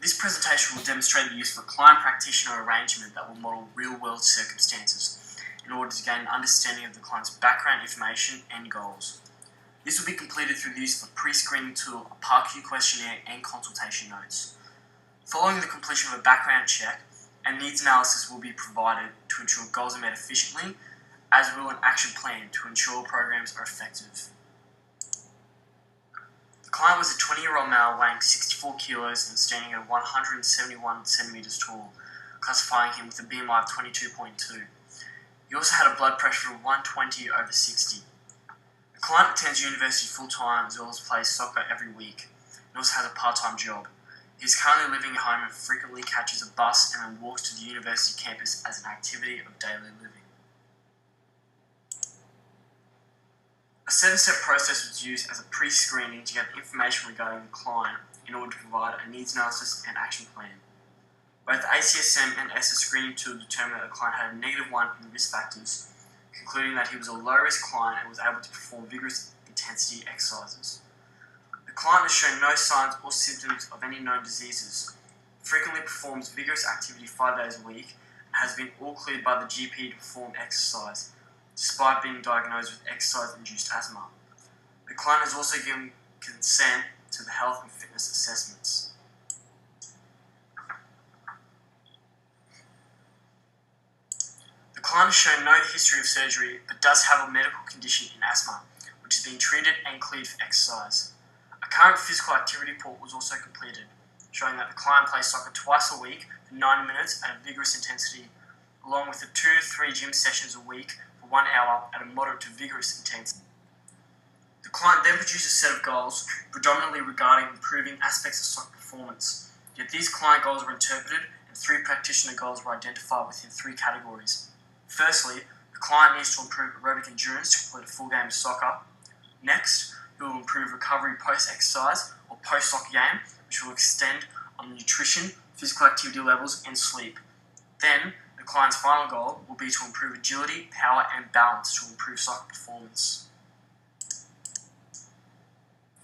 This presentation will demonstrate the use of a client-practitioner arrangement that will model real-world circumstances in order to gain an understanding of the client's background information and goals. This will be completed through the use of a pre-screening tool, a PARQ questionnaire, and consultation notes. Following the completion of a background check, a needs analysis will be provided to ensure goals are met efficiently, as will an action plan to ensure programs are effective. The client was a 20-year-old male weighing 64 kilos and standing at 171 centimeters tall, classifying him with a BMI of 22.2. He also had a blood pressure of 120/60. The client attends university full-time as well as plays soccer every week and also has a part-time job. He is currently living at home and frequently catches a bus and then walks to the university campus as an activity of daily living. A 7-step process was used as a pre-screening to get information regarding the client in order to provide a needs analysis and action plan. Both the ACSM and ESSA screening tool determined that the client had a -1 in risk factors, concluding that he was a low-risk client and was able to perform vigorous intensity exercises. The client has shown no signs or symptoms of any known diseases, frequently performs vigorous activity 5 days a week, and has been all cleared by the GP to perform exercise, despite being diagnosed with exercise-induced asthma. The client has also given consent to the health and fitness assessments. The client has shown no history of surgery, but does have a medical condition in asthma, which has been treated and cleared for exercise. A current physical activity report was also completed, showing that the client plays soccer twice a week for 90 minutes at a vigorous intensity, along with the 2 to 3 gym sessions a week for 1 hour at a moderate to vigorous intensity. The client then produced a set of goals, predominantly regarding improving aspects of soccer performance. Yet these client goals were interpreted, and 3 practitioner goals were identified within 3 categories. Firstly, the client needs to improve aerobic endurance to complete a full game of soccer. Next, he will improve recovery post-exercise or post-soccer game, which will extend on nutrition, physical activity levels, and sleep. Then, the client's final goal will be to improve agility, power, and balance to improve soccer performance.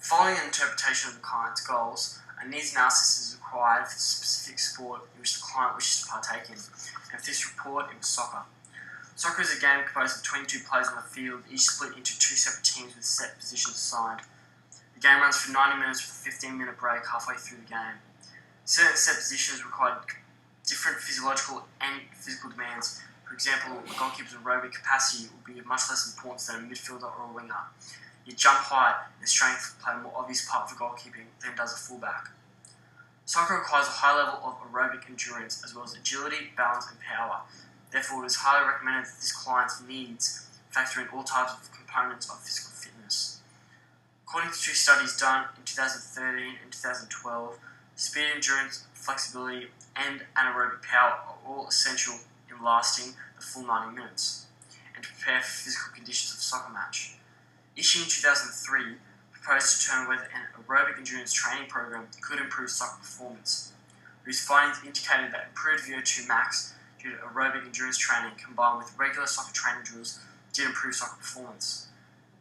Following an interpretation of the client's goals, a needs analysis is required for the specific sport in which the client wishes to partake in, and for this report, it was soccer. Soccer is a game composed of 22 players on the field, each split into 2 separate teams with set positions assigned. The game runs for 90 minutes with a 15-minute break halfway through the game. Certain set positions require different physiological and physical demands. For example, a goalkeeper's aerobic capacity will be of much less importance than a midfielder or a winger. Yet jump height and strength play a more obvious part for goalkeeping than does a fullback. Soccer requires a high level of aerobic endurance as well as agility, balance, and power. Therefore, it is highly recommended that this client's needs factor in all types of components of physical fitness. According to 2 studies done in 2013 and 2012, speed, endurance, flexibility, and anaerobic power are all essential in lasting the full 90 minutes and to prepare for physical conditions of a soccer match. Issued in 2003, proposed to determine whether an aerobic endurance training program could improve soccer performance, whose findings indicated that improved VO2 max due to aerobic endurance training combined with regular soccer training drills did improve soccer performance.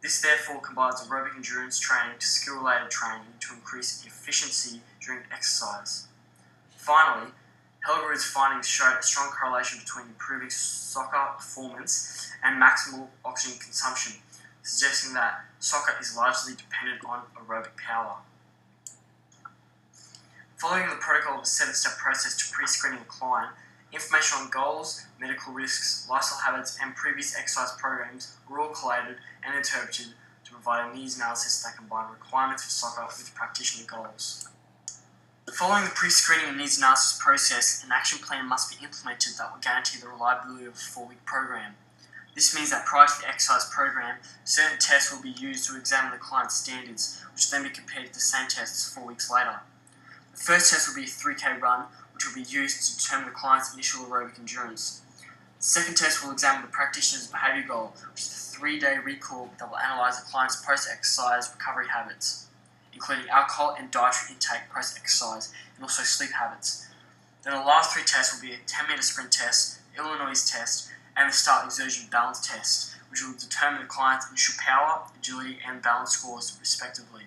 This therefore combines aerobic endurance training to skill-related training to increase efficiency during exercise. Finally, Helgerud's findings showed a strong correlation between improving soccer performance and maximal oxygen consumption, suggesting that soccer is largely dependent on aerobic power. Following the protocol of a 7-step process to pre-screening a client, information on goals, medical risks, lifestyle habits, and previous exercise programs were all collated and interpreted to provide a needs analysis that combined requirements for soccer with practitioner goals. Following the pre-screening and needs analysis process, an action plan must be implemented that will guarantee the reliability of a 4-week program. This means that prior to the exercise program, certain tests will be used to examine the client's standards, which will then be compared to the same tests 4 weeks later. The first test will be a 3K run, which will be used to determine the client's initial aerobic endurance. The second test will examine the practitioner's behaviour goal, which is a 3-day recall that will analyse the client's post-exercise recovery habits, including alcohol and dietary intake post-exercise, and also sleep habits. Then the last 3 tests will be a 10-metre sprint test, Illinois test, and the start exertion balance test, which will determine the client's initial power, agility, and balance scores respectively.